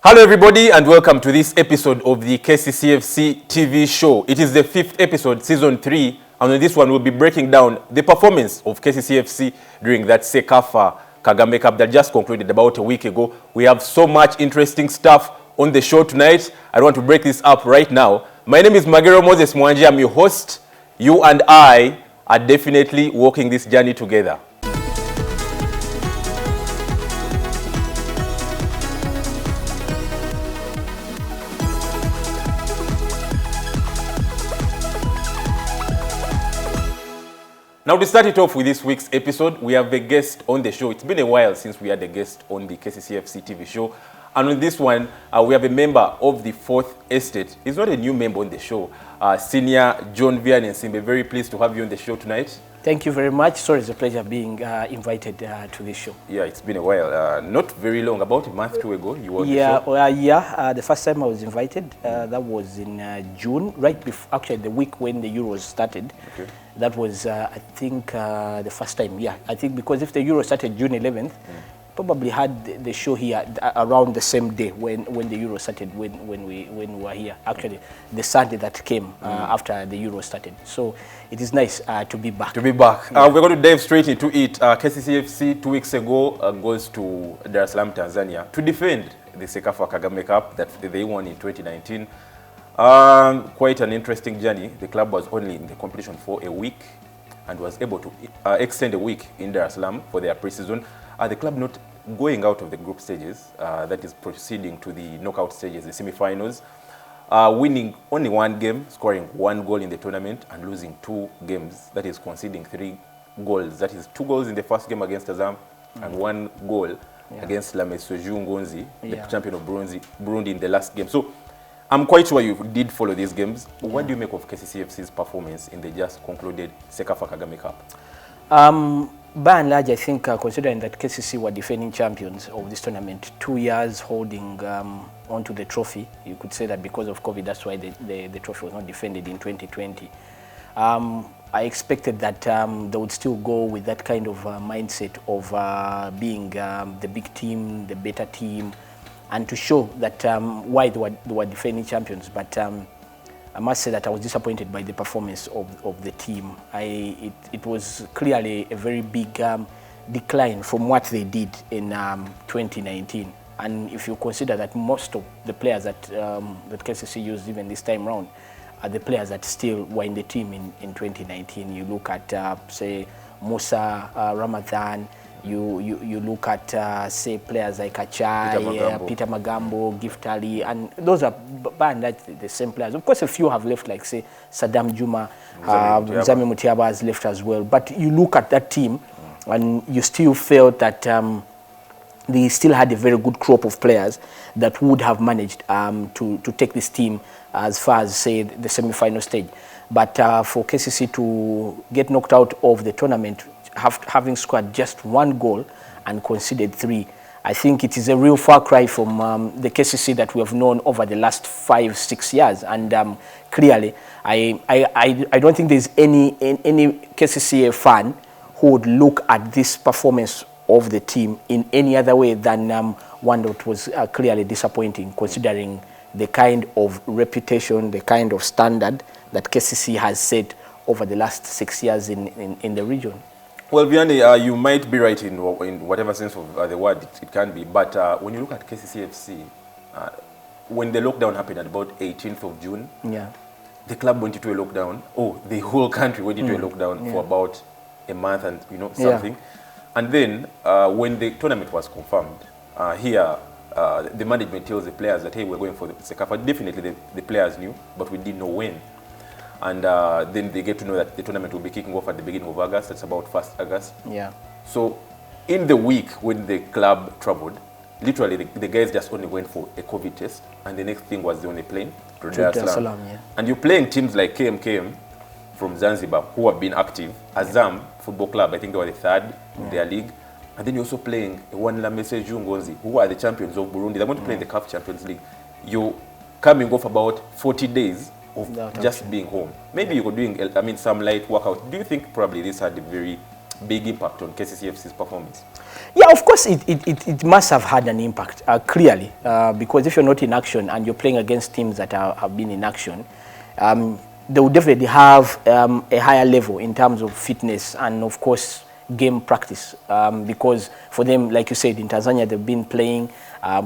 Hello everybody and welcome to this episode of the KCCFC TV show. It is the 5th episode, season 3, and on this one we'll be breaking down the performance of KCCFC during that CECAFA Kagame Cup that just concluded about a week ago. We have so much interesting stuff on the show tonight. I want to break this up right now. My name is Magero Moses Mwanji. I'm your host. You and I are definitely walking this journey together. Now, to start it off with this week's episode, we have a guest on the show. It's been a while since we had a guest on the KCCFC TV show. And on this one, we have a member of the 4th Estate. He's not a new member on the show. Senior John Vianney and Nsimbe, very pleased to have you on the show tonight. Thank you very much. So it's a pleasure being invited to this show. Yeah, it's been a while. Not very long, about a month or two ago, you were on the show. The first time I was invited, that was in June, right before, actually the week when the Euros started. Okay. That was, I think, the first time, I think because if the Euro started June 11th, probably had the show here around the same day when the Euro started, when we were here. Actually, the Sunday that came after the Euro started. So it is nice to be back. Yeah. We're going to dive straight into it. KCCFC 2 weeks ago goes to Dar es Salaam, Tanzania to defend the CECAFA Kagame Cup that they won in 2019. Quite an interesting journey. The club was only in the competition for a week and was able to extend a week in Dar es Salaam for their pre-season. The club not going out of the group stages, that is proceeding to the knockout stages, the semi-finals, winning only one game, scoring 1 goal in the tournament, and losing 2 games, that is conceding 3 goals. That is 2 goals in the first game against Azam and 1 goal against Lamesoju Ngonzi, the champion of Burundi in the last game. So I'm quite sure you did follow these games. What do you make of KCCFC's performance in the just concluded CECAFA Kagame Cup? By and large, I think considering that KCC were defending champions of this tournament, 2 years holding onto the trophy, you could say that because of COVID, that's why the trophy was not defended in 2020. I expected that they would still go with that kind of mindset of being the big team, the better team, and to show that why they were defending champions. But I must say that I was disappointed by the performance of the team. It was clearly a very big decline from what they did in 2019. And if you consider that most of the players that KCC used even this time round are the players that still were in the team in 2019. You look at, say, Musa Ramadan, you look at, say, players like Achai, Peter Magambo, Giftali, and those are by and large the same players. Of course, a few have left, like, say, Saddam Juma, Zami Mutiaba has left as well. But you look at that team, and you still felt that they still had a very good crop of players that would have managed to take this team as far as, say, the semi-final stage. But for KCC to get knocked out of the tournament, having scored just 1 goal and conceded 3, I think it is a real far cry from the KCC that we have known over the last 5-6 years. And clearly, I don't think there's any KCCA fan who would look at this performance of the team in any other way than one that was clearly disappointing, considering the kind of reputation, the kind of standard that KCC has set over the last 6 years in the region. Well, Vianney, you might be right in whatever sense of the word it can be, but when you look at KCCFC, when the lockdown happened at about 18th of June, the club went into a lockdown. The whole country went into a lockdown for about a month and something. And then when the tournament was confirmed, the management tells the players that, hey, we're going for the CECAFA. Definitely the players knew, but we didn't know when. And then they get to know that the tournament will be kicking off at the beginning of August. That's about 1st August. So in the week when the club traveled, literally the guys just only went for a COVID test, and the next thing was on a plane to Dar es Salaam. And you're playing teams like KMKM from Zanzibar who have been active. Azam Football Club, I think they were the 3rd in their league. And then you're also playing one Lamesoju Ngonzi, who are the champions of Burundi. They're going to play in the CAF Champions League. You're coming off about 40 days of just being home. Maybe you were doing, some light workout. Do you think probably this had a very big impact on KCCFC's performance? Yeah, of course, it must have had an impact, clearly, because if you're not in action and you're playing against teams that have been in action, they will definitely have a higher level in terms of fitness and, of course, game practice, because for them, like you said, in Tanzania, they've been playing,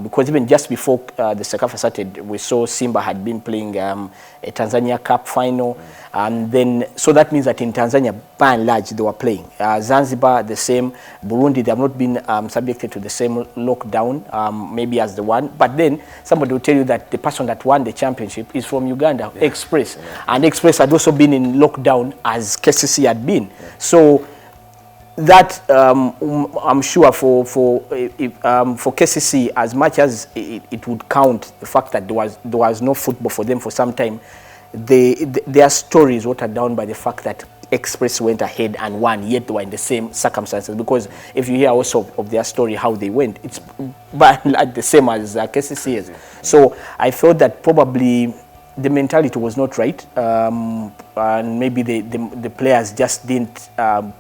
because even just before the CECAFA started, we saw Simba had been playing a Tanzania Cup final, and then, so that means that in Tanzania, by and large, they were playing. Zanzibar, the same. Burundi, they have not been subjected to the same lockdown, maybe as the one, but then somebody will tell you that the person that won the championship is from Uganda, Express, and Express had also been in lockdown as KCC had been. So that I'm sure for KCC, as much as it would count the fact that there was no football for them for some time, their story is watered down by the fact that Express went ahead and won, yet they were in the same circumstances. Because if you hear also of their story, how they went, it's by and large the same as KCC is. So I felt that probably the mentality was not right, and maybe the players just didn't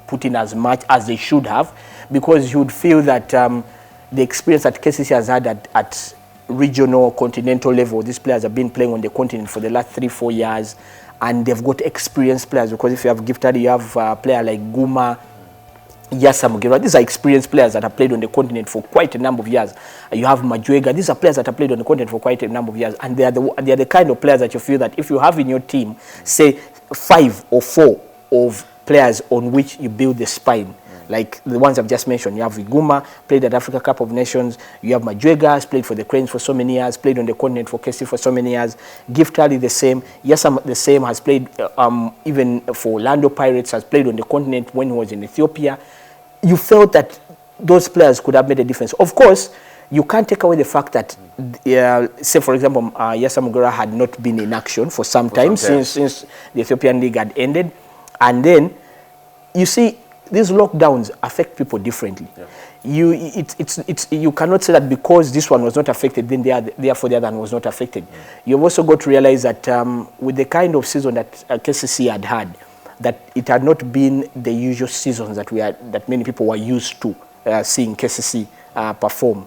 put in as much as they should have, because you would feel that the experience that KCC has had at regional, continental level, these players have been playing on the continent for the last 3-4 years, and they've got experienced players, because if you have Gifted, you have a player like Guma, Yasamugera. These are experienced players that have played on the continent for quite a number of years. You have Majwega. These are players that have played on the continent for quite a number of years, and they are the kind of players that you feel that if you have in your team, say 5 or 4 of players on which you build the spine, like the ones I've just mentioned. You have Iguma, played at Africa Cup of Nations. You have Majwega, played for the Cranes for so many years, played on the continent for KC for so many years. Gifted the same. Yasam the same, has played even for Orlando Pirates, has played on the continent when he was in Ethiopia. You felt that those players could have made a difference. Of course, you can't take away the fact that, say for example, Yasamugera had not been in action for some time since the Ethiopian League had ended. And then, you see, these lockdowns affect people differently. Yeah. You cannot say that because this one was not affected, then therefore the other one was not affected. You've also got to realize that with the kind of season that KCC had, that it had not been the usual seasons that many people were used to seeing KCC perform.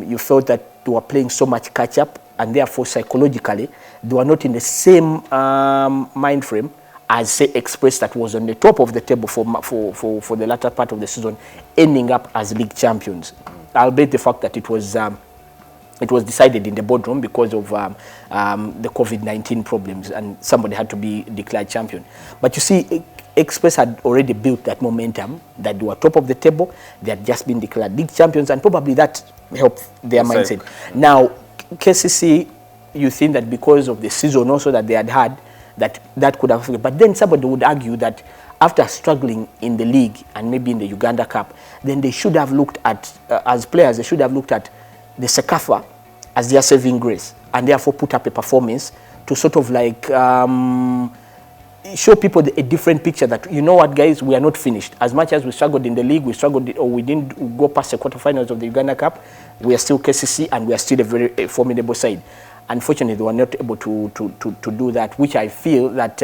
You felt that they were playing so much catch-up, and therefore psychologically they were not in the same mind frame as, say, Express, that was on the top of the table for the latter part of the season, ending up as league champions. Albeit the fact that it was decided in the boardroom because of the COVID-19 problems, and somebody had to be declared champion. But you see, Express had already built that momentum, that they were top of the table, they had just been declared league champions, and probably that helped their mindset. Now, KCC, you think that because of the season also that they had, that could have affected. But then somebody would argue that after struggling in the league and maybe in the Uganda Cup, then they should have looked at, as players, they should have looked at the CECAFA as their saving grace, and therefore put up a performance to sort of like show people a different picture that, you know what, guys, we are not finished. As much as we struggled in the league, we didn't go past the quarterfinals of the Uganda Cup, we are still KCC, and we are still a very formidable side. Unfortunately, they were not able to do that, which I feel that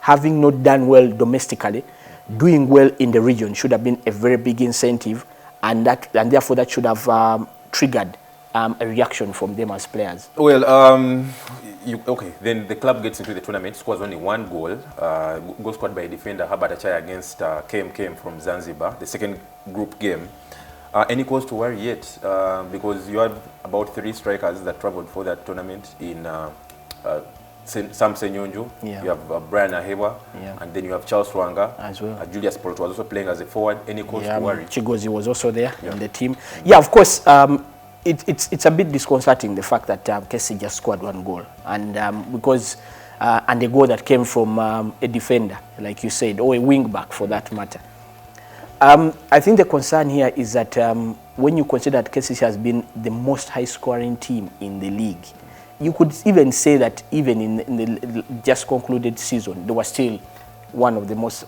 having not done well domestically, doing well in the region should have been a very big incentive, and therefore that should have triggered a reaction from them as players. Well, okay, then the club gets into the tournament, scores only 1 goal, goal scored by defender Herbert Achai against KMKM from Zanzibar, the second group game. Any cause to worry yet? Because you have about 3 strikers that traveled for that tournament in Sam Senyonjo, you have Brian Aheebwa, and then you have Charles Rwanga as well. Julius Port was also playing as a forward. Any cause to worry? Chigozi was also there in the team. Yeah, of course, it's a bit disconcerting, the fact that KC just scored 1 goal, and because and a goal that came from a defender, like you said, or a wing back for that matter. I think the concern here is that when you consider that KCC has been the most high-scoring team in the league, you could even say that even in the just concluded season, they were still one of the most.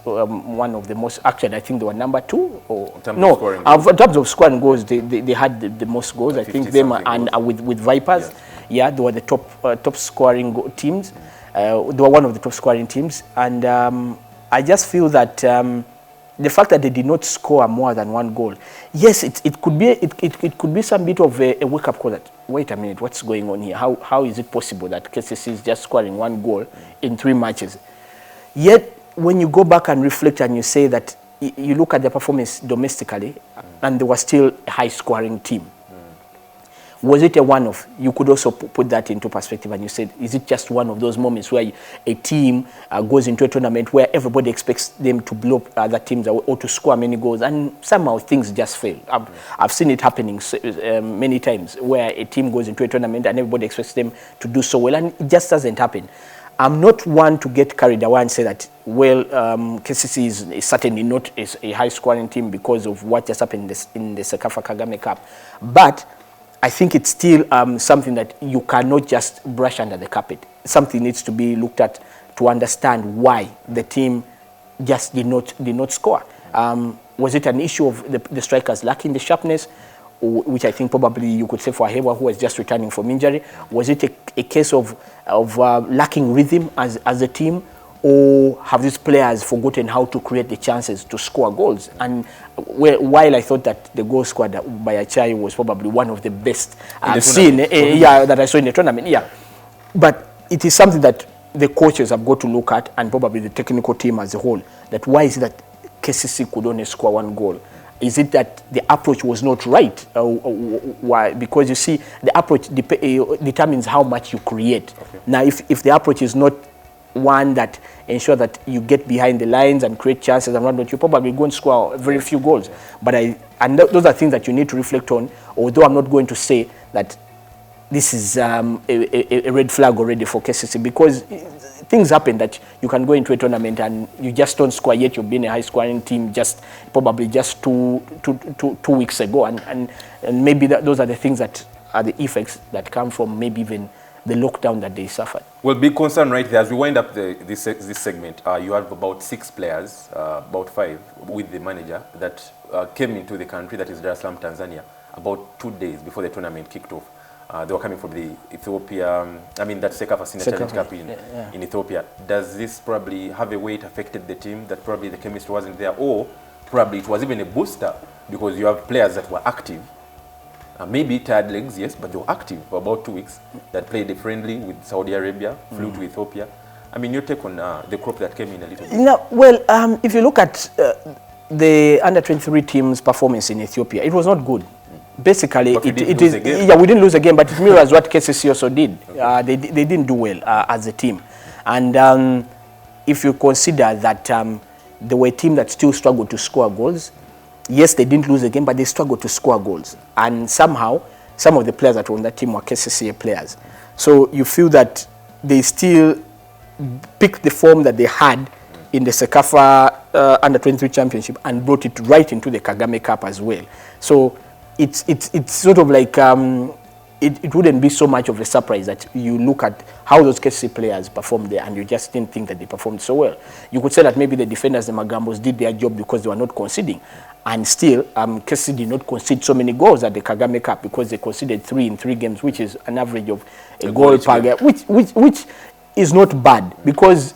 Actually, I think they were number 2. Or in terms of scoring goals, they had the most goals. I think them and with Vipers, they were the top scoring teams. They were one of the top scoring teams, and I just feel that. the fact that they did not score more than one goal, yes, it could be some bit of a wake-up call that, wait a minute, what's going on here? How is it possible that KCC is just scoring one goal in 3 matches? Yet, when you go back and reflect and you say that, you look at their performance domestically, and they were still a high-scoring team. Was it a one-off? You could also put that into perspective and you said, is it just one of those moments where a team goes into a tournament where everybody expects them to blow other teams or to score many goals, and somehow things just fail? I've seen it happening many times where a team goes into a tournament and everybody expects them to do so well, and it just doesn't happen. I'm not one to get carried away and say that, well, KCC is certainly not a high-scoring team because of what just happened in the CECAFA Kagame Cup. But I think it's still something that you cannot just brush under the carpet. Something needs to be looked at to understand why the team just did not score. Was it an issue of the strikers lacking the sharpness, which I think probably you could say for Aheebwa, who was just returning from injury? Was it a case of lacking rhythm as a team? Or have these players forgotten how to create the chances to score goals? And while I thought that the goal scored by Achai was probably one of the best I've seen, that I saw in the tournament, but it is something that the coaches have got to look at, and probably the technical team as a whole, that why is it that KCC could only score one goal? Is it that the approach was not right? Why? Because you see, the approach determines how much you create. Okay. Now, if the approach is not one that ensure that you get behind the lines and create chances and whatnot, you probably go and score very few goals. But those are things that you need to reflect on, although I'm not going to say that this is a red flag already for KCC, because things happen that you can go into a tournament and you just don't score, yet you've been a high-scoring team probably just two weeks ago. And maybe those are the things that are the effects that come from maybe even the lockdown that they suffered. Well, big concern right there. As we wind up this segment, you have about 6 players, about 5 with the manager that came into the country, that is Dar es Salaam, Tanzania, about 2 days before the tournament kicked off. They were coming from the Ethiopia, that CECAFA Senior Challenge Cup in Ethiopia. Does this probably have a way it affected the team, that probably the chemistry wasn't there, or probably it was even a booster because you have players that were active? Maybe tired legs, yes, but they were active for about 2 weeks, that played a friendly with Saudi Arabia, flew to Ethiopia. Your take on the crop that came in a little bit? No, well, if you look at the under-23 team's performance in Ethiopia, it was not good. Basically, we didn't lose again, but it mirrors what KCC also did. Okay. They didn't do well as a team. And if you consider that they were a team that still struggled to score goals, yes, they didn't lose again, but they struggled to score goals. And somehow, some of the players that were on that team were KCCA players. So you feel that they still picked the form that they had in the CECAFA Under-23 Championship and brought it right into the Kagame Cup as well. So it's sort of like it wouldn't be so much of a surprise that you look at how those KCC players performed there and you just didn't think that they performed so well. You could say that maybe the defenders, the Magambos, did their job because they were not conceding. And still, KCC did not concede so many goals at the Kagame Cup because they conceded 3 in 3 games, which is an average of a goal per game, which is not bad, because,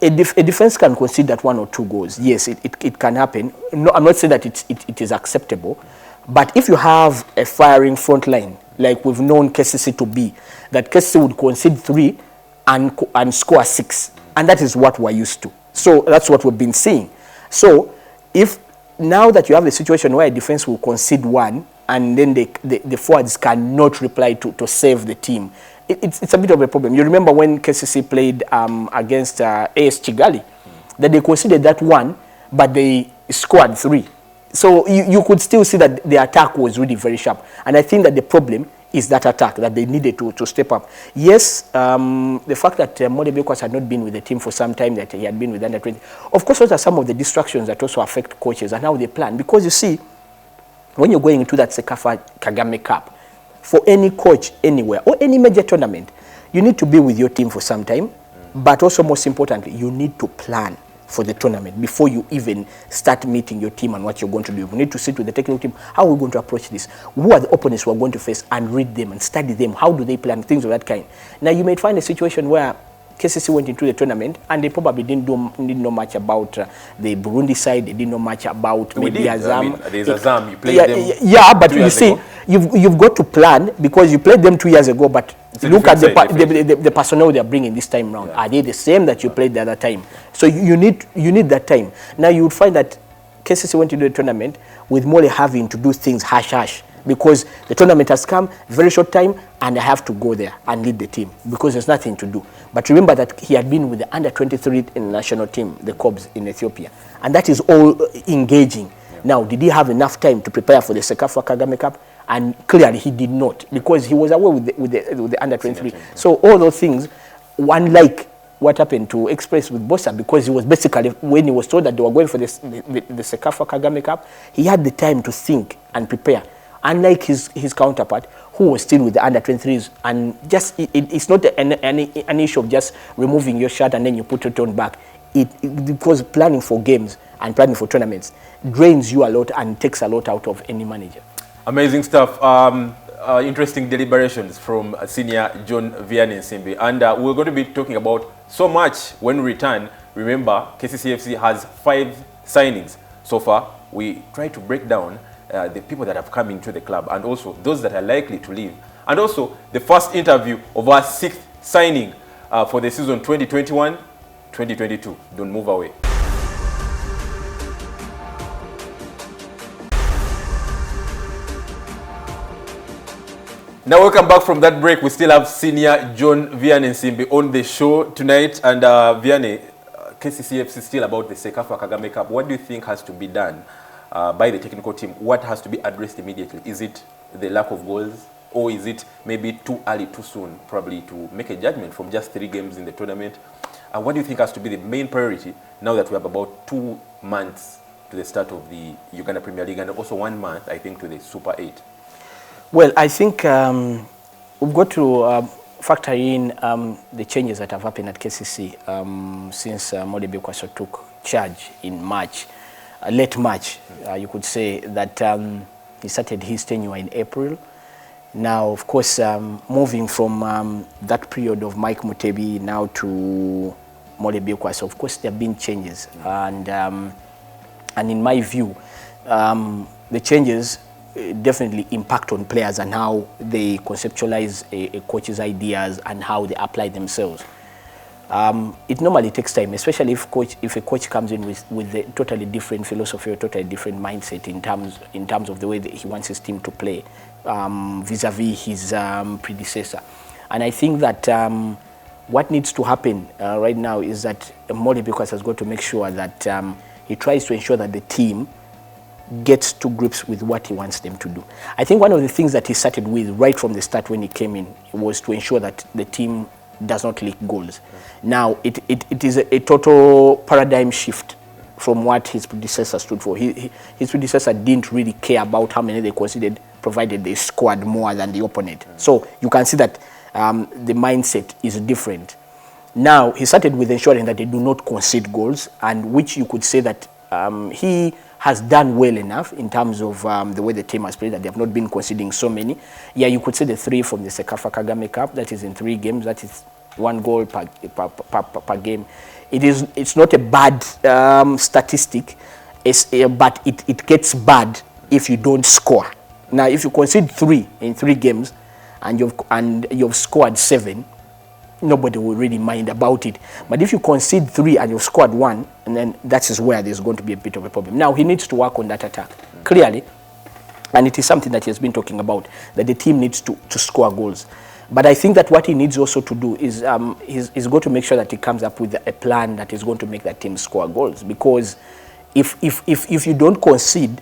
a defense can concede that 1 or 2 goals. Yes, it can happen. No, I'm not saying that it is acceptable. But if you have a firing front line, like we've known KCC to be, that KCC would concede 3 and score 6. And that is what we're used to. So that's what we've been seeing. So if now that you have a situation where a defense will concede 1 and then the forwards cannot reply to save the team, it's a bit of a problem. You remember when KCC played against AS Kigali, that they conceded that 1, but they scored 3. So you could still see that the attack was really very sharp. And I think that the problem is that attack, that they needed to step up. Yes, the fact that Modebekwas had not been with the team for some time, that he had been with under-20. Of course, those are some of the distractions that also affect coaches and how they plan. Because you see, when you're going into that CECAFA Kagame Cup, for any coach anywhere or any major tournament, you need to be with your team for some time. But also, most importantly, you need to plan for the tournament before you even start meeting your team and what you're going to do. You need to sit with the technical team. How are we going to approach this? Who are the opponents we're going to face, and read them and study them? How do they plan? Things of that kind. Now, you may find a situation where KCC went into the tournament and they probably didn't know much about the Burundi side. They didn't know much about maybe Azam. I mean, there's Azam. You played them. Yeah, but you see, you've got to plan because you played them 2 years ago. But look at the personnel they are bringing this time round. Yeah. Are they the same that you played the other time? So you need that time. Now you would find that KCC went into the tournament with Mole having to do things hush because the tournament has come, very short time, and I have to go there and lead the team because there's nothing to do. But remember that he had been with the under-23 national team, the Cobs in Ethiopia, and that is all engaging. Yeah. Now, did he have enough time to prepare for the CECAFA Kagame Cup? And clearly he did not because he was away with the under-23. So all those things, unlike what happened to Express with Bossa, because he was basically, when he was told that they were going for the CECAFA Kagame Cup, he had the time to think and prepare. Unlike his counterpart, who was still with the under-23s, and just it's not an issue of just removing your shirt and then you put it on back. Because planning for games and planning for tournaments drains you a lot and takes a lot out of any manager. Amazing stuff. Interesting deliberations from senior John Vianney Nsimbe, and we're going to be talking about so much when we return. Remember, KCCFC has 5 signings so far. We try to break down the people that have come into the club and also those that are likely to leave, and also the first interview of our 6th signing for the season 2021-2022. Don't move away. Now welcome back from that break. We still have senior John Vianney Nsimbe on the show tonight, and Vianney, KCCFC is still about the CECAFA Kagame Cup. What do you think has to be done by the technical team? What has to be addressed immediately? Is it the lack of goals, or is it maybe too early, too soon, probably to make a judgment from just 3 games in the tournament? What do you think has to be the main priority now that we have about 2 months to the start of the Uganda Premier League and also 1 month, I think, to the Super 8? Well, I think we've got to factor in the changes that have happened at KCC since Magambo Peter took charge in March. Late March, you could say that he started his tenure in April. Now, of course, moving from that period of Mike Mutebi now to Magambo Peter, of course, there have been changes. And in my view, the changes definitely impact on players and how they conceptualize a coach's ideas and how they apply themselves. It normally takes time, especially if a coach comes in with a totally different philosophy or totally different mindset in terms of the way that he wants his team to play vis-a-vis his predecessor. And I think that what needs to happen right now is that Magambo Peter has got to make sure that he tries to ensure that the team gets to grips with what he wants them to do. I think one of the things that he started with right from the start when he came in was to ensure that the team does not leak goals. Now, it is a total paradigm shift from what his predecessor stood for. His predecessor didn't really care about how many they conceded, provided they scored more than the opponent. So you can see that the mindset is different. Now, he started with ensuring that they do not concede goals, and which you could say that he has done well enough in terms of the way the team has played, that they have not been conceding so many. Yeah, you could say the 3 from the CECAFA Kagame Cup, that is in 3 games, that is 1 goal per game. It's not a bad statistic, but it gets bad if you don't score. Now, if you concede 3 in 3 games and you've scored 7, nobody will really mind about it. But if you concede 3 and you've scored 1, and then that is where there's going to be a bit of a problem. Now, he needs to work on that attack, clearly. And it is something that he has been talking about, that the team needs to score goals. But I think that what he needs also to do is he's going to make sure that he comes up with a plan that is going to make that team score goals. Because if you don't concede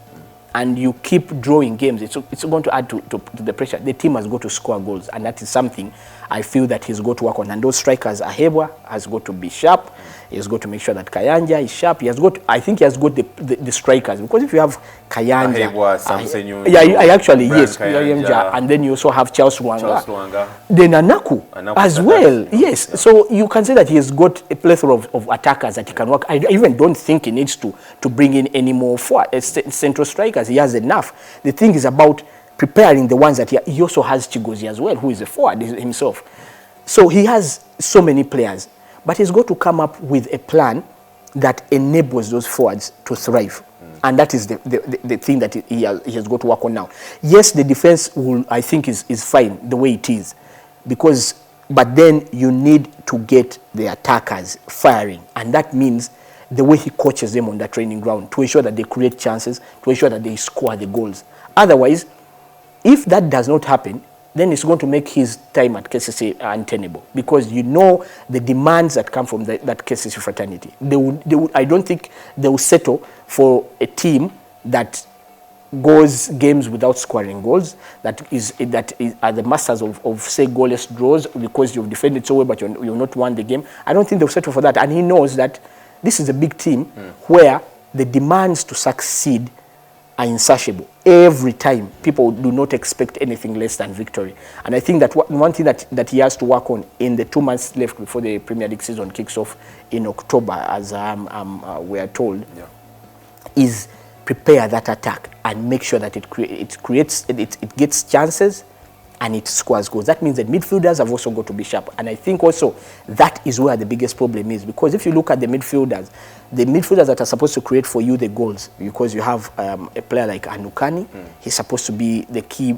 and you keep drawing games, it's going to add to the pressure. The team has got to score goals, and that is something I feel that he's got to work on. And those strikers, Aheebwa has got to be sharp. He's got to make sure that Kayanja is sharp. I think he has got the strikers, because if you have Kayanja, Aheebwa, yes, Kayanja, and then you also have Charles Luanga, then Anaku as well. Yes, yeah. So you can say that he has got a plethora of attackers that he can work. I even don't think he needs to bring in any more central strikers. He has enough. The thing is about preparing the ones that he also has Chigozi as well, who is a forward himself. So he has so many players. but he's got to come up with a plan that enables those forwards to thrive. And that is the thing that he has got to work on now. Yes, the defense I think is fine the way it is, but then you need to get the attackers firing, and that means the way he coaches them on the training ground to ensure that they create chances, to ensure that they score the goals. Otherwise, if that does not happen, then it's going to make his time at KCCA untenable, because you know the demands that come from that KCCA fraternity. I don't think they will settle for a team that goes games without scoring goals, that are the masters of say goalless draws because you've defended so well but you've not won the game. I don't think they'll settle for that, and he knows that this is a big team where the demands to succeed are insatiable. Every time, people do not expect anything less than victory. And I think that one thing that he has to work on in the 2 months left before the Premier League season kicks off in October, as we are told, is prepare that attack and make sure that it gets chances and it scores goals. That means that midfielders have also got to be sharp. And I think also that is where the biggest problem is, because if you look at the midfielders that are supposed to create for you the goals, because you have a player like Anukani, he's supposed to be the key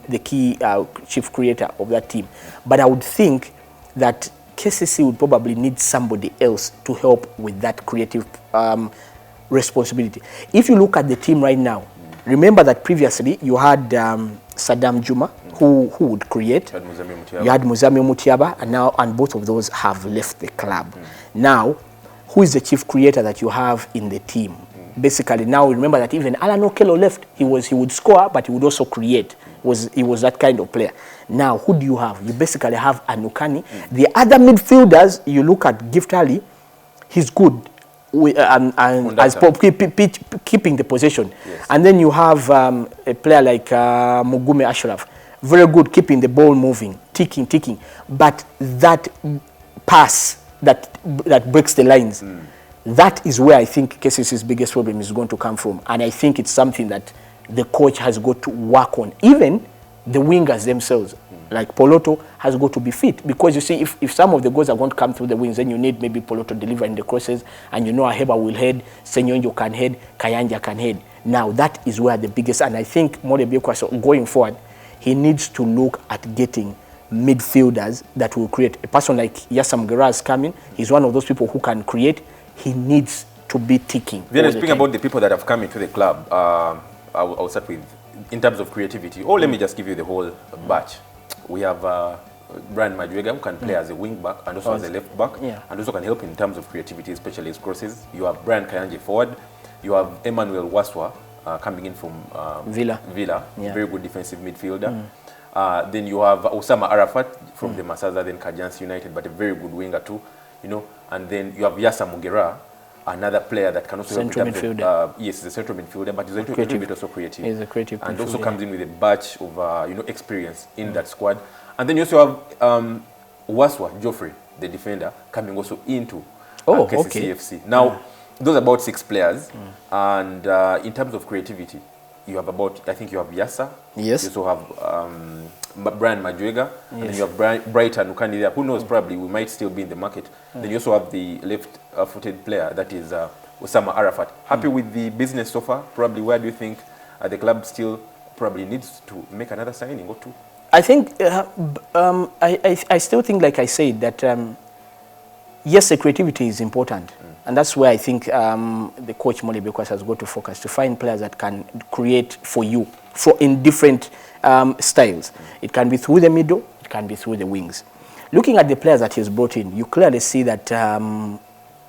chief creator of that team. But I would think that KCC would probably need somebody else to help with that creative responsibility. If you look at the team right now, remember that previously you had Saddam Juma, who would create. You had Muzami Mutiaba, and both of those have left the club. Now, who is the chief creator that you have in the team? Basically, now remember that even Alan Okello left. He would score, but he would also create. He was that kind of player. Now, who do you have? You basically have Anukani. The other midfielders, you look at Gift Ali, he's good. As keeping the possession. Yes. And then you have a player like Mugume Ashraf, very good keeping the ball moving, ticking. But that pass that breaks the lines, that is where I think KCC's biggest problem is going to come from. And I think it's something that the coach has got to work on. Even the wingers themselves, like Poloto, has got to be fit, because you see, if some of the goals are going to come through the wings, then you need maybe Poloto delivering the crosses, and you know Aheebwa will head, Senyonjo can head, Kayanja can head. Now that is where the biggest, and I think Morebekwa, going forward, he needs to look at getting midfielders that will create. A person like Yassam Guerra is coming. He's one of those people who can create. He needs to be ticking. Then speaking about the people that have come into the club, I'll start with, in terms of creativity. Let me just give you the whole batch. We have Brian Majwega, who can play as a wing back and also as a left back, and also can help in terms of creativity, especially his crosses. You have Brian Kayanje forward. You have Emmanuel Waswa coming in from Villa, very good defensive midfielder. Then you have Osama Arafat from the Masaza, then Kajansi United, but a very good winger too, And then you have Yasa Mugera, another player that can also central midfielder. Yes, he's a central midfielder, but he's a little bit also creative. He's a creative and also comes in with a batch of experience in that squad. And then you also have Waswa Geoffrey, the defender, coming also into KCCFC. Now, those are about 6 players, and in terms of creativity, you have I think you have Yasa. Yes. You also have Brian Majwega, and then you have Brighton Nukani there. Who knows, probably we might still be in the market. Then you also have the left-footed player, that is Osama Arafat. Happy with the business so far? Probably, where do you think the club still probably needs to make another signing or two? I think, I still think, like I said, that yes, the creativity is important. And that's where I think the coach Mole Bekwas has got to focus, to find players that can create for you in different styles. It can be through the middle, it can be through the wings. Looking at the players that he's brought in, you clearly see that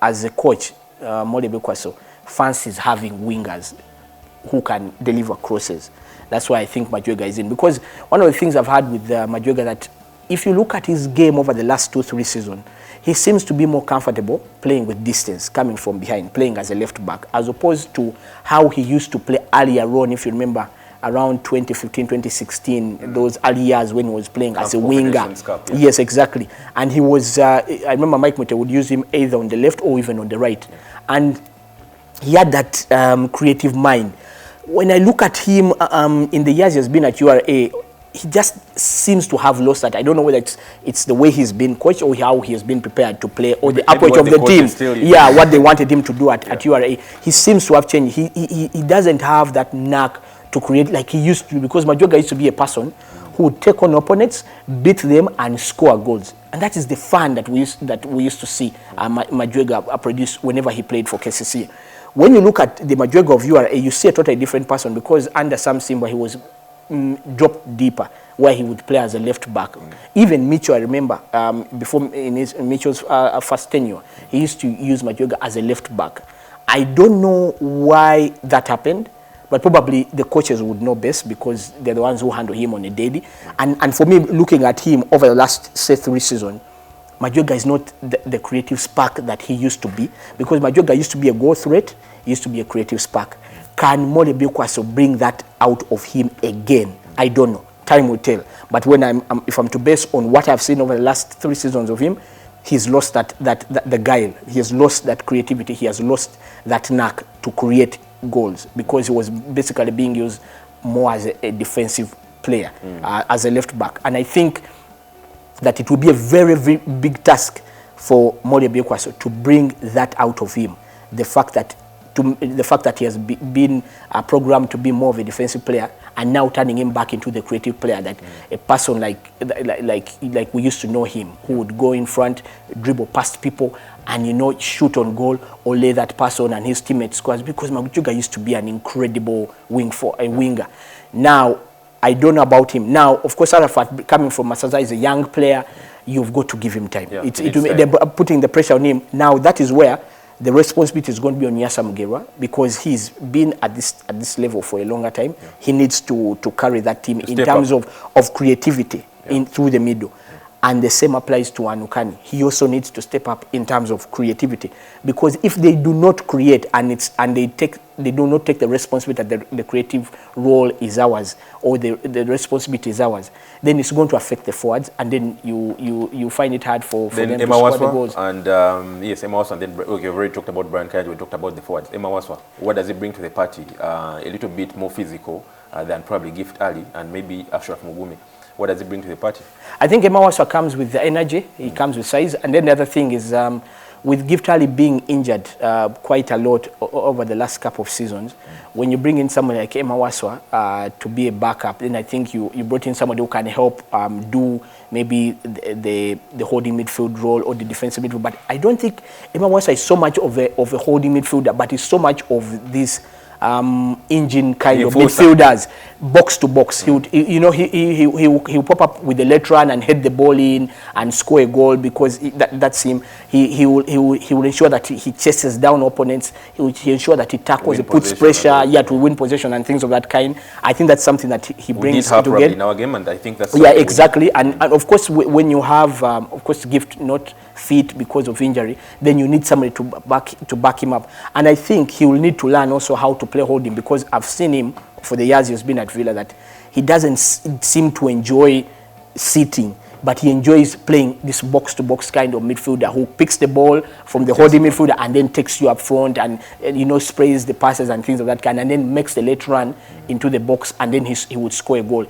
as a coach, Mole Bekwaso fancies having wingers who can deliver crosses. That's why I think Majwega is in. Because one of the things I've had with Majwega, that if you look at his game over the last 2-3 seasons, he seems to be more comfortable playing with distance, coming from behind, playing as a left back, as opposed to how he used to play earlier on, if you remember, around 2015, 2016, those early years when he was playing as a winger. Cup, Yes, exactly. And he was, I remember Mike Mute would use him either on the left or even on the right. And he had that creative mind. When I look at him in the years he has been at URA, he just seems to have lost that. I don't know whether it's the way he's been coached or how he has been prepared to play or the approach of the team. Yeah, what they wanted him to do at URA. He seems to have changed. He doesn't have that knack to create like he used to, because Majwega used to be a person who would take on opponents, beat them, and score goals. And that is the fun that we used to see Majwega produce whenever he played for KCCA. When you look at the Majwega of URA, you see a totally different person, because under Sam Nsimbe, he was dropped deeper, where he would play as a left back. Even Mitchell, I remember, before in Mitchell's first tenure, he used to use Majwega as a left back. I don't know why that happened, but probably the coaches would know best, because they're the ones who handle him on a daily. And for me, looking at him over the last, say, 3 seasons, Majwega is not the creative spark that he used to be, because Majwega used to be a goal threat, he used to be a creative spark. Can Molebi Kwaso bring that out of him again? I don't know. Time will tell. But when if I'm to base on what I've seen over the last 3 seasons of him, he's lost the guile. He has lost that creativity. He has lost that knack to create goals, because he was basically being used more as a defensive player, as a left back. And I think that it will be a very, very big task for Molebi Kwaso to bring that out of him. The fact that he has been programmed to be more of a defensive player, and now turning him back into the creative player, that a person like we used to know him, who would go in front, dribble past people, and shoot on goal or lay that pass on and his teammates scores, because Majwega used to be an incredible winger. Now, I don't know about him. Now, of course, Arafat coming from Masaza is a young player. You've got to give him time. Yeah, they're putting the pressure on him. Now, that is where the responsibility is going to be on Yasa Mugerwa, because he's been at this level for a longer time. Yeah. He needs to carry that team in terms of creativity through the middle. And the same applies to Anukani. He also needs to step up in terms of creativity, because if they do not create and they do not take the responsibility that the creative role is ours, or the responsibility is ours, then it's going to affect the forwards, and then you find it hard for them to score the goals. And yes, Emma Waswa, and then okay, we've already talked about Brian Kaji, we talked about the forwards. Emma Waswa, what does it bring to the party? A little bit more physical than probably Gift Ali and maybe Ashraf Mugume. What does it bring to the party? I think Emma Waswa comes with the energy, he comes with size, and then the other thing is with Gift Ali being injured quite a lot over the last couple of seasons, when you bring in someone like Emma Waswa to be a backup, then I think you brought in somebody who can help do maybe the holding midfield role or the defensive midfield. But I don't think Emma Waswa is so much of a holding midfielder, but is so much of this engine kind of midfielders, box to box. He would, he'll pop up with the late run and head the ball in and score a goal, because that's him. He will ensure that he chases down opponents. He ensure that he tackles, he puts pressure, to win possession and things of that kind. I think that's something that he brings to get in our game, and I think that's exactly. And of course, when you have of course Gift not fit because of injury, then you need somebody to back him up. And I think he will need to learn also how to play holding, because I've seen him for the years he's been at Villa that he doesn't seem to enjoy sitting, but he enjoys playing this box-to-box kind of midfielder who picks the ball from the holding midfielder and then takes you up front and sprays the passes and things of that kind, and then makes the late run into the box, and then he would score a goal.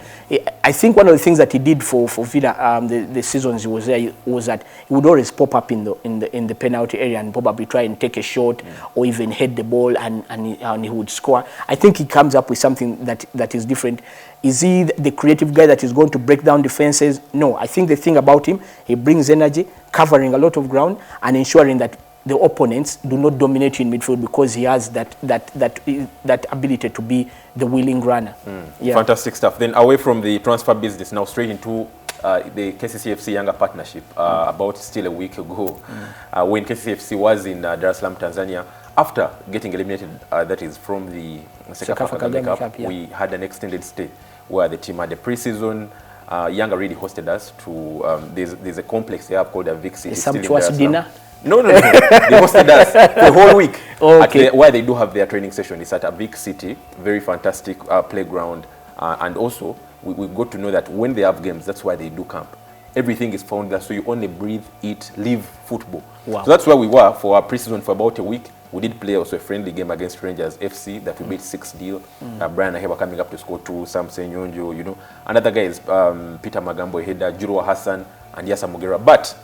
I think one of the things that he did for Villa the seasons he was there was that he would always pop up in the penalty area and probably try and take a shot or even head the ball, and he would score. I think he comes up with something that is different. Is he the creative guy that is going to break down defenses? No. I think the thing about him, he brings energy, covering a lot of ground and ensuring that the opponents do not dominate you in midfield, because he has that ability to be the willing runner. Fantastic stuff. Then away from the transfer business, now straight into the KCCFC Younger Partnership. About still a week ago, when KCCFC was in Dar es Salaam, Tanzania, after getting eliminated, that is from the CECAFA Kagame Cup, we had an extended stay where the team had a pre-season. Younger really hosted us to, there's a complex they have called a Vic City. A sumptuous dinner? No. They hosted us the whole week. Where they do have their training session. It's at a Vic City, very fantastic playground. And also, we got to know that when they have games, that's why they do camp. Everything is found there, so you only breathe, eat, live football. Wow. So that's where we were for our pre-season for about a week. We did play also a friendly game against Rangers FC that we beat 6-0. Brian Aheebwa coming up to score 2, Sam Senyonjo, you know. Another guy is Peter Magambo Peter, Jurwa Hassan, and Yasa Mugera. But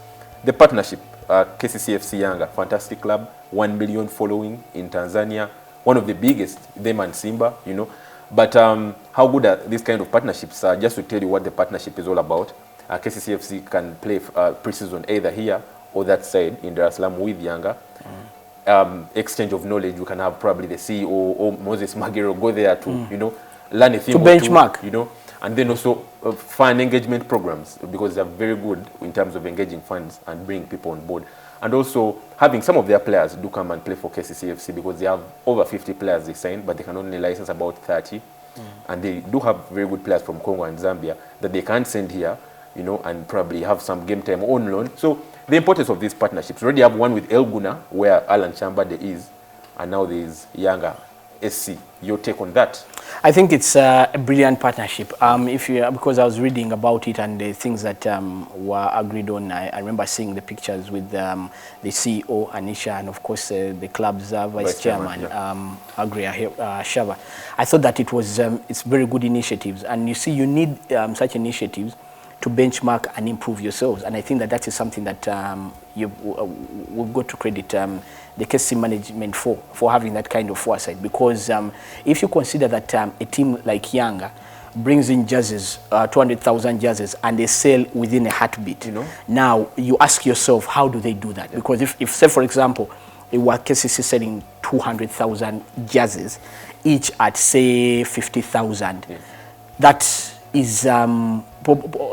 the partnership, KCCFC Yanga, fantastic club, 1 million following in Tanzania, one of the biggest, them and Nsimbe, you know. But how good are these kind of partnerships? Just to tell you what the partnership is all about, KCCFC can play pre-season either here or that side in Dar es Salaam with Yanga. Exchange of knowledge, you can have probably the CEO or Moses Magero go there to, you know, learn a thing to benchmark, you know, and then also fan engagement programs, because they're very good in terms of engaging fans and bringing people on board. And also having some of their players do come and play for KCCFC, because they have over 50 players they signed, but they can only license about 30. And they do have very good players from Congo and Zambia that they can send here, you know, and probably have some game time on loan. So the importance of these partnerships. We already have one with El Guna, where Alan Chambade is, and now there is Yanga SC. Your take on that? I think it's a brilliant partnership. Because I was reading about it and the things that were agreed on, I remember seeing the pictures with the CEO Anisha and of course the club's vice chairman, Agri Shava. I thought that it was it's very good initiatives, and you see, you need such initiatives to benchmark and improve yourselves. And I think that that is something that we've got to credit the KCC management for having that kind of foresight. Because if you consider that a team like Yanga brings in jerseys, 200,000 jerseys, and they sell within a heartbeat, you know? Now you ask yourself, how do they do that? Because if say, for example, it was KCC selling 200,000 jerseys, each at say 50,000, that is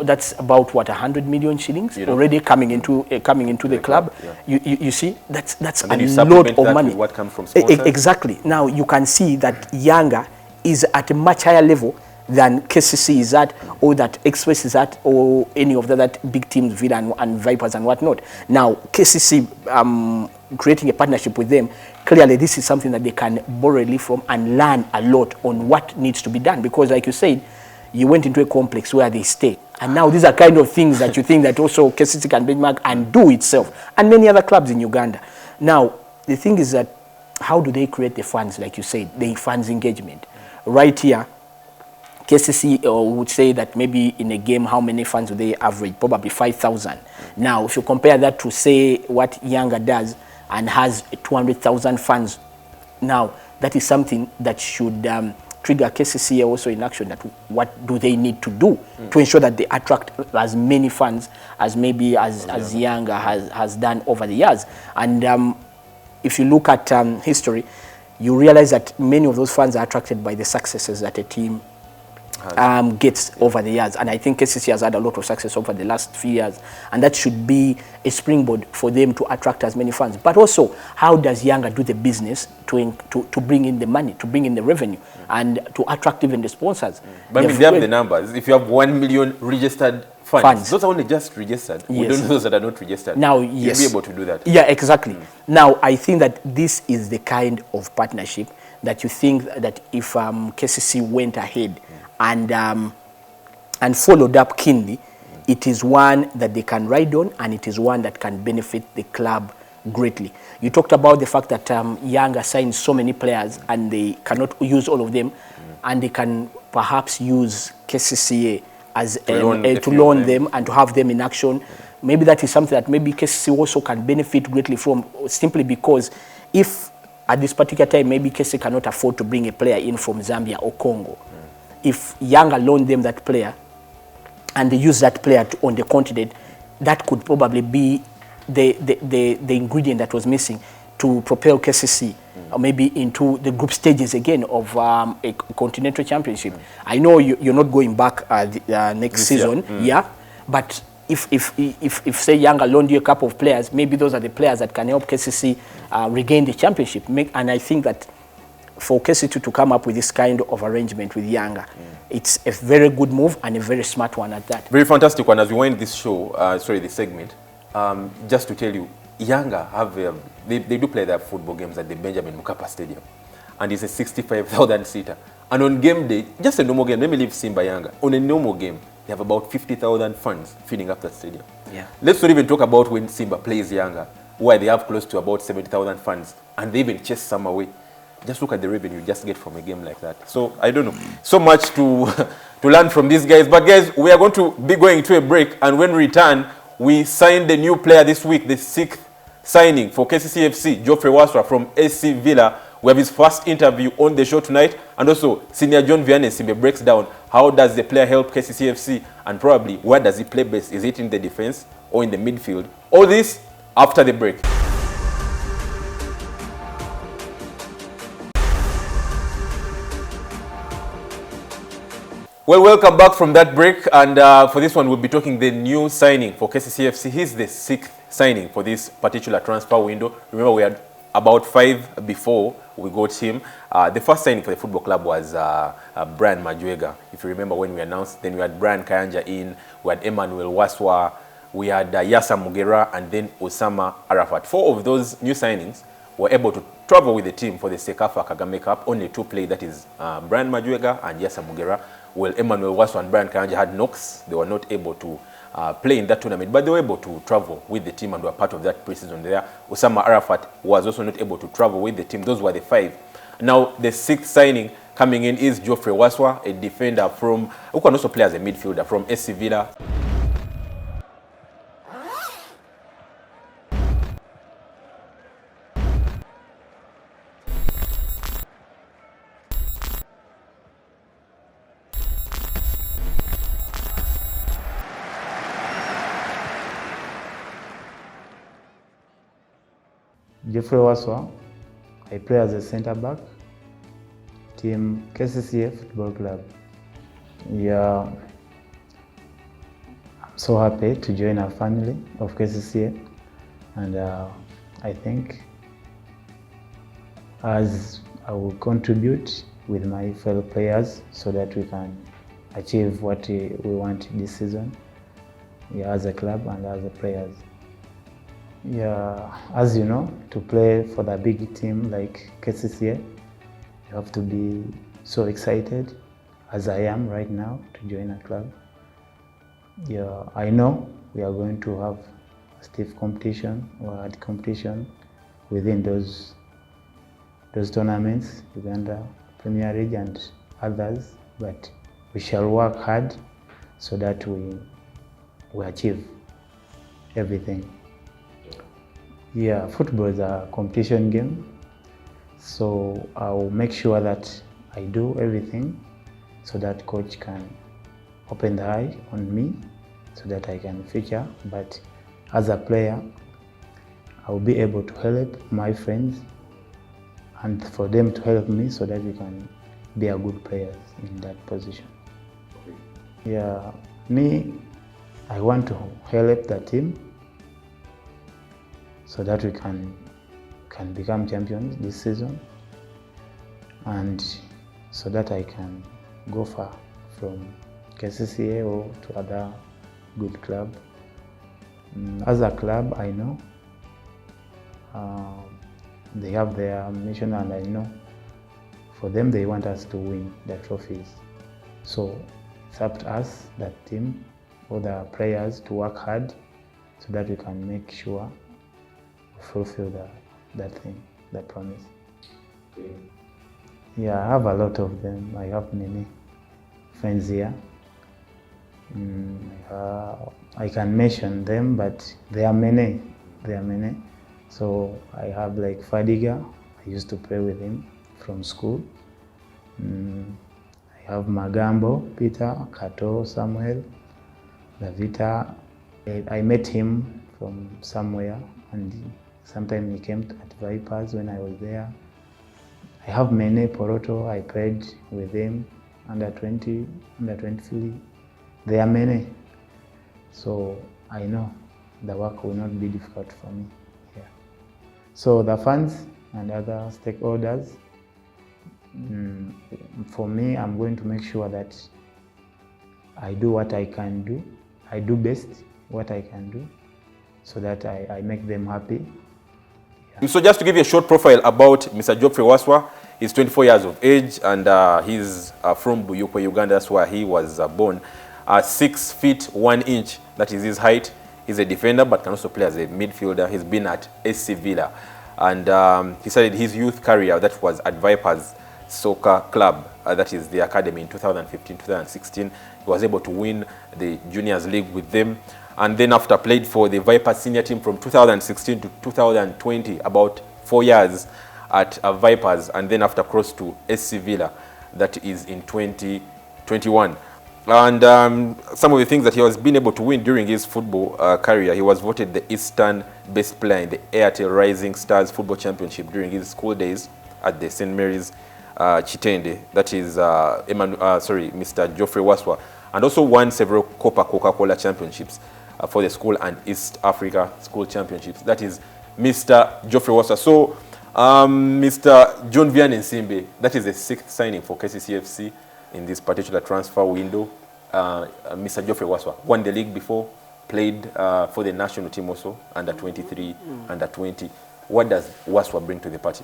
that's about what, 100 million shillings, you know, already coming into the club. You see, that's a lot of money. What comes from sponsors. Exactly. Now you can see that Yanga is at a much higher level than KCC is at, or that Express is at, or any of the that big teams, Villa and Vipers and whatnot. Now KCC creating a partnership with them, clearly this is something that they can borrow from and learn a lot on what needs to be done. Because like you said, you went into a complex where they stay. And now these are kind of things that you think that also KCC can benchmark and do itself. And many other clubs in Uganda. Now, the thing is that how do they create the funds, like you said, the funds engagement? Right here, KCC would say that maybe in a game, how many funds do they average? Probably 5,000. Now, if you compare that to, say, what Yanga does and has 200,000 funds, now that is something that should trigger KCCA also in action. That what do they need to do to ensure that they attract as many funds as maybe as Yanga has done over the years. And if you look at history, you realize that many of those funds are attracted by the successes that a team gets over the years. And I think KCC has had a lot of success over the last few years, and that should be a springboard for them to attract as many funds. But also, how does Yanga do the business to bring in the money, to bring in the revenue, and to attract even the sponsors? But I mean, they have the numbers. If you have 1 million registered funds, those are only just registered. Yes. We don't know those that are not registered. Now, yes, you'll be able to do that. Yeah, exactly. Now, I think that this is the kind of partnership that you think that if KCC went ahead and followed up keenly, it is one that they can ride on, and it is one that can benefit the club greatly. You talked about the fact that Yanga signed so many players and they cannot use all of them, and they can perhaps use KCCA as to loan them and to have them in action. Maybe that is something that maybe KCCA also can benefit greatly from, simply because if at this particular time maybe KCCA cannot afford to bring a player in from Zambia or Congo, if Yanga loan them that player and they use that player on the continent, that could probably be the ingredient that was missing to propel KCC or maybe into the group stages again of a continental championship. I know you're not going back next season, but if say Yanga loaned you a couple of players, maybe those are the players that can help KCC regain the championship. And I think that for KCC to come up with this kind of arrangement with Yanga, it's a very good move and a very smart one at that. Very fantastic one. As we wind this show, this segment, just to tell you, Yanga have they do play their football games at the Benjamin Mkapa Stadium, and it's a 65,000 seater. And on game day, just a normal game, let me leave Nsimbe Yanga. On a normal game, they have about 50,000 fans filling up that stadium. Yeah. Let's not even talk about when Nsimbe plays Yanga where they have close to about 70,000 fans, and they even chase some away. Just look at the revenue you just get from a game like that. So I don't know. So much to to learn from these guys. But guys, we are going to be going to a break, and when we return, we signed the new player this week, the 6th signing for KCCFC, Geoffrey Waswa from SC Villa. We have his first interview on the show tonight, and also Senior John Vianney Nsimbe breaks down how does the player help KCCFC, and probably where does he play best? Is it in the defense or in the midfield? All this after the break. Well, welcome back from that break, and for this one we'll be talking the new signing for KCCFC. He's the 6th signing for this particular transfer window. Remember, we had about 5 before we got him. The first signing for the football club was Brian Majwega. If you remember when we announced, then we had Brian Kayanja in, we had Emmanuel Waswa, we had Yasa Mugera, and then Osama Arafat. 4 of those new signings were able to travel with the team for the CECAFA Kagame Cup. Only 2 played, that is Brian Majwega and Yasa Mugera. Well, Emmanuel Waswa and Brian Kayanja had knocks. They were not able to play in that tournament, but they were able to travel with the team and were part of that preseason there. Osama Arafat was also not able to travel with the team. Those were the 5. Now, the 6th signing coming in is Geoffrey Waswa, a defender from, who can also play as a midfielder from SC Villa. Geoffrey Waswa, I play as a centre-back, team KCCA Football Club. Yeah, I'm so happy to join our family of KCCA, and I think as I will contribute with my fellow players so that we can achieve what we want this season, yeah, as a club and as a players. Yeah, as you know, to play for the big team like KCCA, you have to be so excited, as I am right now, to join a club. Yeah, I know we are going to have a stiff competition or hard competition within those tournaments, Uganda Premier League and others, but we shall work hard so that we achieve everything. Yeah, football is a competition game, so I'll make sure that I do everything so that coach can open the eye on me so that I can feature. But as a player, I'll be able to help my friends and for them to help me so that we can be a good players in that position. Yeah, me, I want to help the team so that we can become champions this season, and so that I can go far from KCCA or to other good club. As a club, I know they have their mission, and I know for them they want us to win the trophies. So it's up to us, that team, or the players, to work hard so that we can make sure fulfill that thing, that promise. Okay. Yeah, I have a lot of them. I have many friends here. I can mention them, but there are many. So I have like Fadiga. I used to play with him from school. I have Magambo Peter, Kato, Samuel, Revita. I met him from somewhere, and sometimes he came at Vipers when I was there. I have many. Poroto, I played with him, under 20, under 23. There are many. So I know the work will not be difficult for me here. So the fans and other stakeholders, for me, I'm going to make sure that I do what I can do. I do best what I can do so that I make them happy. Yeah. So just to give you a short profile about Mr. Geoffrey Waswa, he's 24 years of age, and he's from Buyukwe, Uganda. That's where he was born. 6 feet 1 inch, that is his height. He's a defender but can also play as a midfielder. He's been at SC Villa. And he started his youth career, that was at Vipers Soccer Club, that is the academy, in 2015-2016. He was able to win the Juniors League with them. And then after played for the Vipers senior team from 2016 to 2020, about 4 years at Vipers, and then after crossed to SC Villa, that is in 2021. And some of the things that he has been able to win during his football career, he was voted the Eastern Best Player in the Airtel Rising Stars Football Championship during his school days at the St. Mary's Chitende. That is Mr. Geoffrey Waswa, and also won several Coca-Cola championships for the school and East Africa school championships. That is Mr. Geoffrey Waswa. So Mr. John Vianney Nsimbe, that is the 6th signing for KCCFC in this particular transfer window. Mr. Geoffrey Waswa won the league before, played for the national team also, under 23, under 20. What does Waswa bring to the party?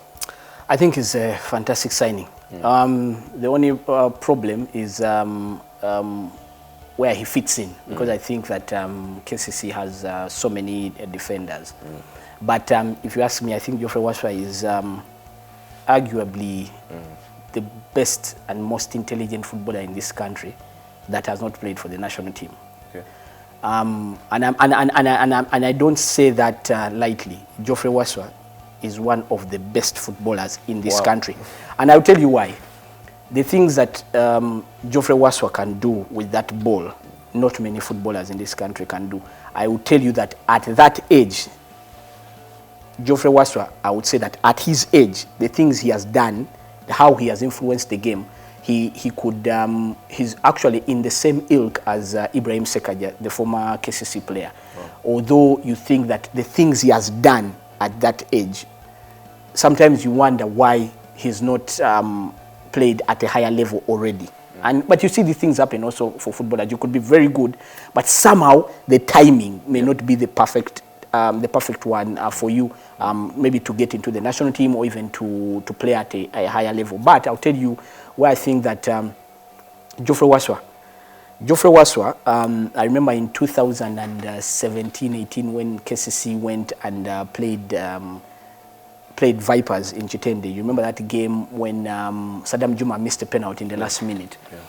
I think it's a fantastic signing. The only problem is where he fits in, because I think that KCC has so many defenders. But if you ask me, I think Geoffrey Waswa is arguably the best and most intelligent footballer in this country that has not played for the national team. Okay. And I don't say that lightly. Geoffrey Waswa is one of the best footballers in this country. And I'll tell you why. The things that Geoffrey Waswa can do with that ball, not many footballers in this country can do. I will tell you that at that age, Geoffrey Waswa, I would say that at his age, the things he has done, how he has influenced the game, he's actually in the same ilk as Ibrahim Sekaja, the former KCC player. Although you think that the things he has done at that age, sometimes you wonder why he's not played at a higher level already. But you see these things happen also for footballers. You could be very good, but somehow the timing may not be the perfect one for you, maybe to get into the national team or even to play at a higher level. But I'll tell you where I think that Geoffrey Waswa, I remember in 2017-18 when KCC went and played Vipers in Chitende. You remember that game when Saddam Juma missed a penalty in the last minute? Yeah.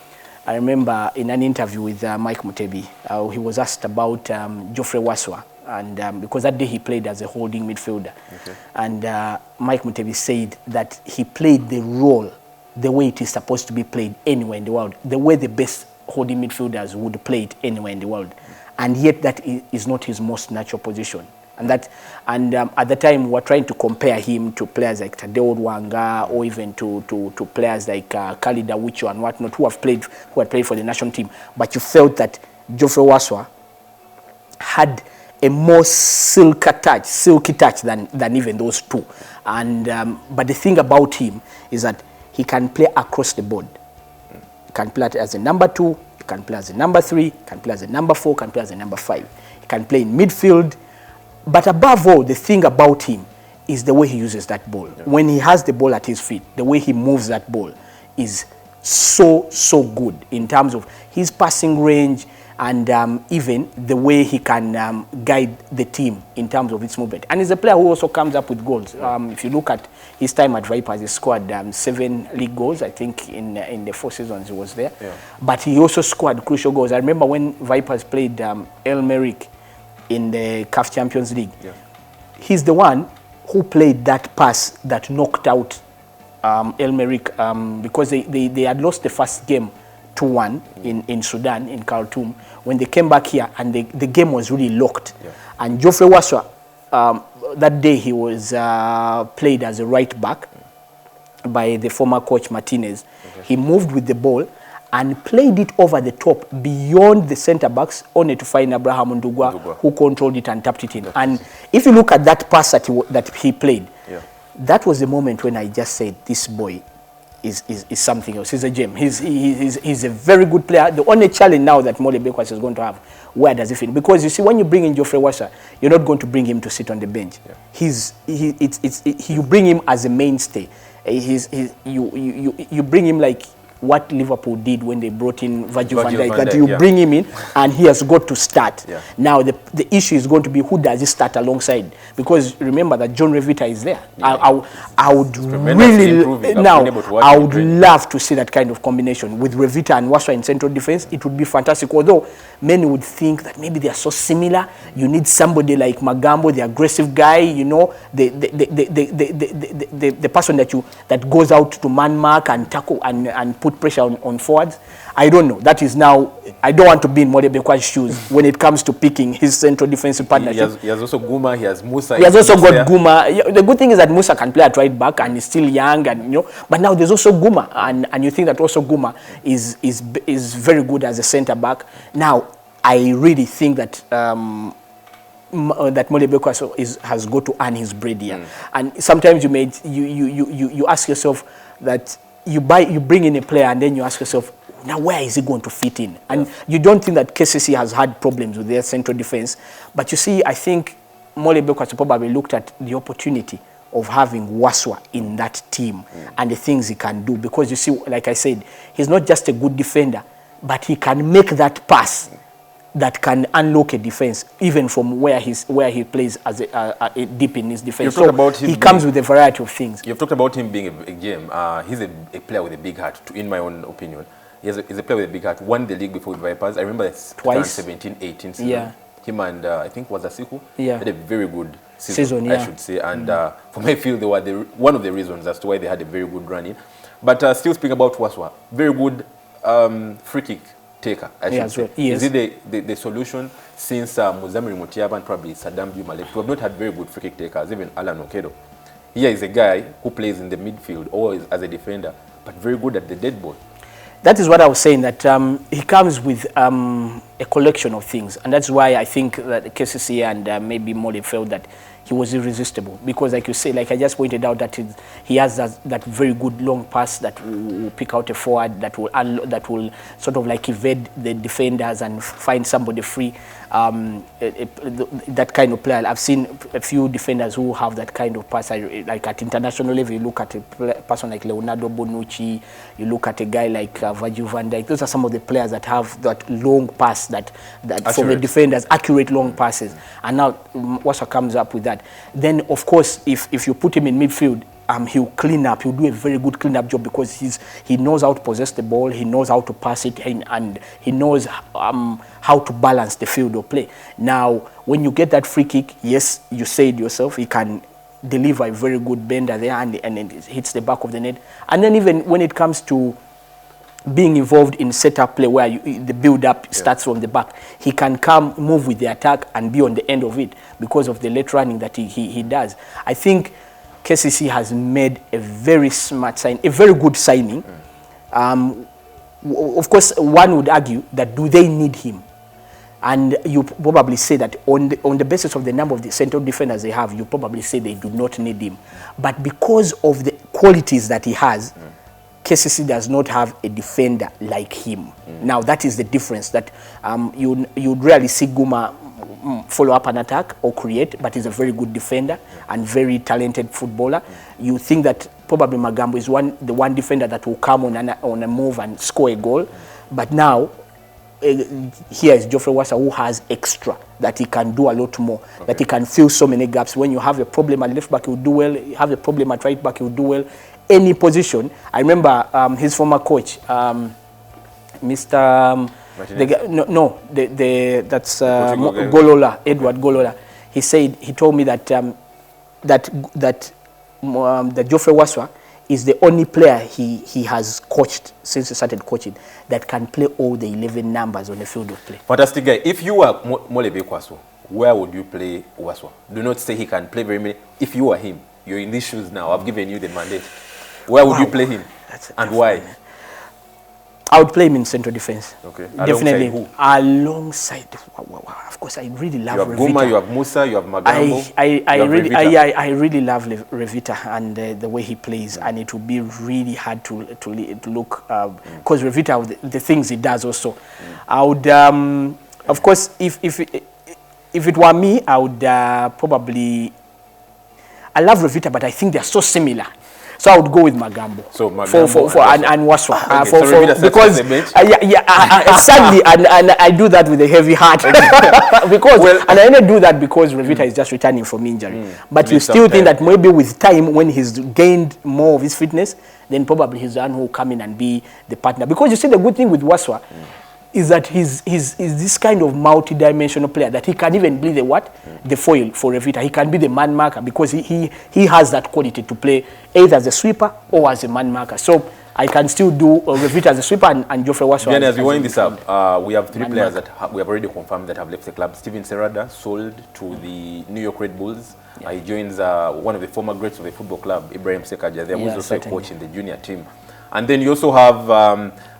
I remember in an interview with Mike Mutebi, he was asked about Geoffrey Waswa, and because that day he played as a holding midfielder. Okay. And Mike Mutebi said that he played the role the way it is supposed to be played anywhere in the world, the way the best holding midfielders would play it anywhere in the world. And yet that is not his most natural position. And at the time we were trying to compare him to players like Tadeo Wanga, or even to players like Khalid Awicho and whatnot, who had played for the national team. But you felt that Geoffrey Waswa had a more silky touch than even those two. And but the thing about him is that he can play across the board. He can play as a number 2, he can play as a number 3, he can play as a number 4, he can play as a number 5. He can play in midfield. But above all, the thing about him is the way he uses that ball. Yeah. When he has the ball at his feet, the way he moves that ball is so good in terms of his passing range and even the way he can guide the team in terms of its movement. And he's a player who also comes up with goals. If you look at his time at Vipers, he scored 7 league goals, I think, in the 4 seasons he was there. Yeah. But he also scored crucial goals. I remember when Vipers played El Merrick in the CAF Champions League. Yeah. He's the one who played that pass that knocked out El Merrick because they had lost the first game 2-1 in Sudan, in Khartoum, when they came back here and the game was really locked. Yeah. And Geoffrey Waswa, that day he was played as a right back by the former coach Martinez. Okay. He moved with the ball and played it over the top beyond the centre backs, only to find Abraham Ndugwa, who controlled it and tapped it in. That's and if you look at that pass that he played, yeah, that was the moment when I just said, this boy is something else. He's a gem. He's a very good player. The only challenge now that Mole Bekwas is going to have, where does he fit? Because you see, when you bring in Geoffrey Waswa, you're not going to bring him to sit on the bench. Yeah. You bring him as a mainstay. You bring him like what Liverpool did when they brought in Virgil van Dijk, that you bring him in and he has got to start. Now the issue is going to be who does he start alongside, because remember that John Revita is there. I would really I would love to see that kind of combination with Revita and Waswa in central defense. It would be fantastic, although many would think that maybe they are so similar. You need somebody like Magambo, the aggressive guy, you know, the person that goes out to man mark and tackle and put pressure on forwards. I don't know. That is now, I don't want to be in Molebekwa's shoes when it comes to picking his central defensive partnership. He has also Guma, he has Musa. He has also got Guma. The good thing is that Musa can play at right back and is still young, and you know. But now there's also Guma, and you think that also Guma is very good as a centre back. Now I really think that that Molebekwa has got to earn his bread here, and sometimes you ask yourself that you bring in a player and then you ask yourself, now where is he going to fit in? And you don't think that KCC has had problems with their central defense, but you see, I think Molebekwa probably looked at the opportunity of having Waswa in that team and the things he can do, because you see, like I said, he's not just a good defender, but he can make that pass that can unlock a defense, even from where he plays as a deep in his defense. So he comes with a variety of things. You've talked about him being a game. He's a player with a big heart, in my own opinion. He's a player with a big heart. Won the league before with Vipers. I remember twice. 2017-18 season. Yeah. Him and I think was Asiku. Yeah. Had a very good season, I should say. And for me, I feel they were one of the reasons as to why they had a very good run in. But still speaking about Waswa, very good free kick taker, I should say. Yes. Is it the solution since Muzamiri Mutiaba and probably Saddam Juma left? We have not had very good free kick takers, even Alan Okedo. Here is a guy who plays in the midfield or as a defender, but very good at the dead ball. That is what I was saying, that he comes with a collection of things, and that's why I think that KCCA and maybe Mole felt that he was irresistible, because like you say, like I just pointed out, that he has that very good long pass that will pick out a forward, that will sort of like evade the defenders and find somebody free. That kind of player. I've seen a few defenders who have that kind of pass. Like at international level, you look at a person like Leonardo Bonucci, you look at a guy like Virgil van Dijk. Those are some of the players that have that long pass, that from the defenders, accurate long passes. And now Waswa comes up with that. Then, of course, if you put him in midfield, he'll clean up. He'll do a very good clean-up job, because he knows how to possess the ball, he knows how to pass it, and he knows how to balance the field of play. Now, when you get that free kick, yes, you say it yourself, he can deliver a very good bender there, and it hits the back of the net. And then even when it comes to being involved in setup play, where the build-up starts from the back, he can move with the attack and be on the end of it because of the late running that he does. I think KCC has made a very smart sign, a very good signing. Of course, one would argue that do they need him? And you probably say that on the basis of the number of the central defenders they have, you probably say they do not need him. But because of the qualities that he has, KCC does not have a defender like him. Now that is the difference, that you'd rarely see Guma follow up an attack or create, but he's a very good defender and very talented footballer. You think that probably Magambo is the one defender that will come on a move and score a goal, but now here is Geoffrey Waswa, who has extra, that he can do a lot more, that he can fill so many gaps. When you have a problem at left back, he'll do well. You have a problem at right back, he'll do well. Any position. I remember his former coach, Mr. That's Golola, Edward Golola. He told me that that Geoffrey Waswa is the only player he has coached since he started coaching that can play all the 11 numbers on the field of play. Fantastic guy. If you were Molebekwa, where would you play Waswa? Do not say he can play very many. If you were him, you're in these shoes now. I've given you the mandate. Where would you play him? And why? I would play him in central defense. Okay. Definitely. Who? Alongside. Of course, I really love Revita. You have Guma, you have Musa, you have Magambo. I really love Revita and the way he plays, and it would be really hard to look, because Revita, the things he does also. I would, of course, if it were me, I would probably. I love Revita, but I think they're so similar. So I would go with Magambo. So Magambo and Waswa. Okay, Because sadly, and I do that with a heavy heart. Because and I only do that because Revita is just returning from injury. But you still think that maybe with time, when he's gained more of his fitness, then probably he's the one who will come in and be the partner. Because you see, the good thing with Waswa is that he's this kind of multi-dimensional player that he can even be the foil for Revita. He can be the man marker because he has that quality to play either as a sweeper or as a man marker. So I can still do Revita as a sweeper and Geoffrey Waswa. Then as we wind this up, we have 3 players that we have already confirmed that have left the club. Steven Serrada sold to the New York Red Bulls. He joins one of the former greats of the football club, Ibrahim Sekaja, who is also a coach in the junior team. And then you also have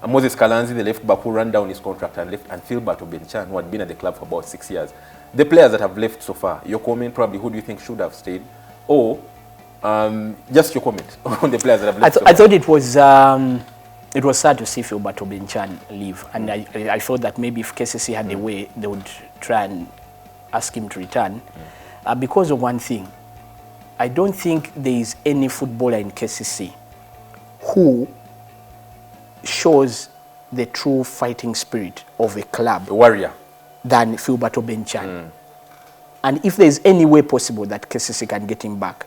Moses Kalanzi, the left back, who ran down his contract and left, and Philbert Obenchan, who had been at the club for about 6 years. The players that have left so far, your comment probably, who do you think should have stayed? Or just your comment on the players that have left. I thought it was sad to see Philbert Obenchan leave, and I thought that maybe if KCC had a way, they would try and ask him to return. Because of one thing, I don't think there is any footballer in KCC who shows the true fighting spirit of a club, a warrior, than Philbert Obenchan. And if there is any way possible that KCC can get him back,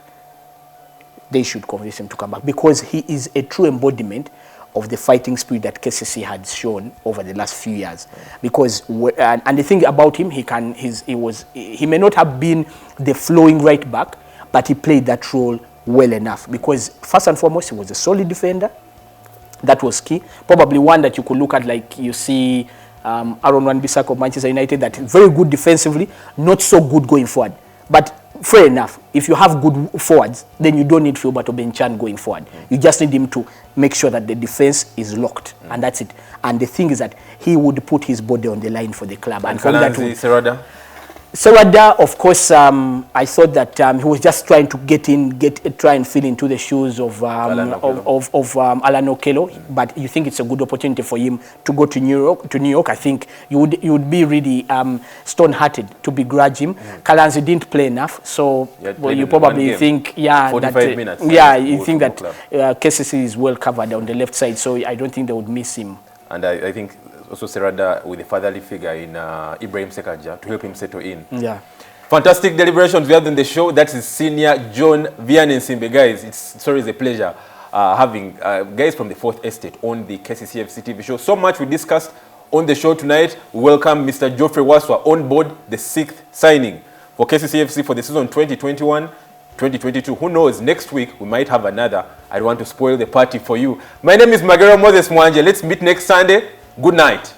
they should convince him to come back, because he is a true embodiment of the fighting spirit that KCC had shown over the last few years. Because and the thing about him, he may not have been the flowing right back, but he played that role well enough, because first and foremost he was a solid defender. That was key. Probably one that you could look at, like you see Aaron Wan-Bissaka of Manchester United, that very good defensively, not so good going forward. But fair enough, if you have good forwards, then you don't need Philbert Obenchan going forward. You just need him to make sure that the defense is locked, and that's it. And the thing is that he would put his body on the line for the club. And Kalanzi, Serrada? Serrada, of course, I thought that he was just trying to try and fill into the shoes of Alan Okello. But you think it's a good opportunity for him to go to New York. I think you would be really stone-hearted to begrudge him. Kalanzi didn't play enough, so you probably think, 45 minutes. You think that KCC is well covered on the left side, so I don't think they would miss him. And I think also Serrada with a fatherly figure in Ibrahim Sekaja to help him settle in. Yeah. Fantastic deliberations we had on the show. That is Senior John, Vianney, Nsimbe. Guys, it's always a pleasure having guys from the 4th Estate on the KCCFC TV show. So much we discussed on the show tonight. We welcome Mr. Geoffrey Waswa on board, the 6th signing for KCCFC for the season 2021-2022. Who knows, next week we might have another. I don't want to spoil the party for you. My name is Magero Moses Mwanje. Let's meet next Sunday. Good night.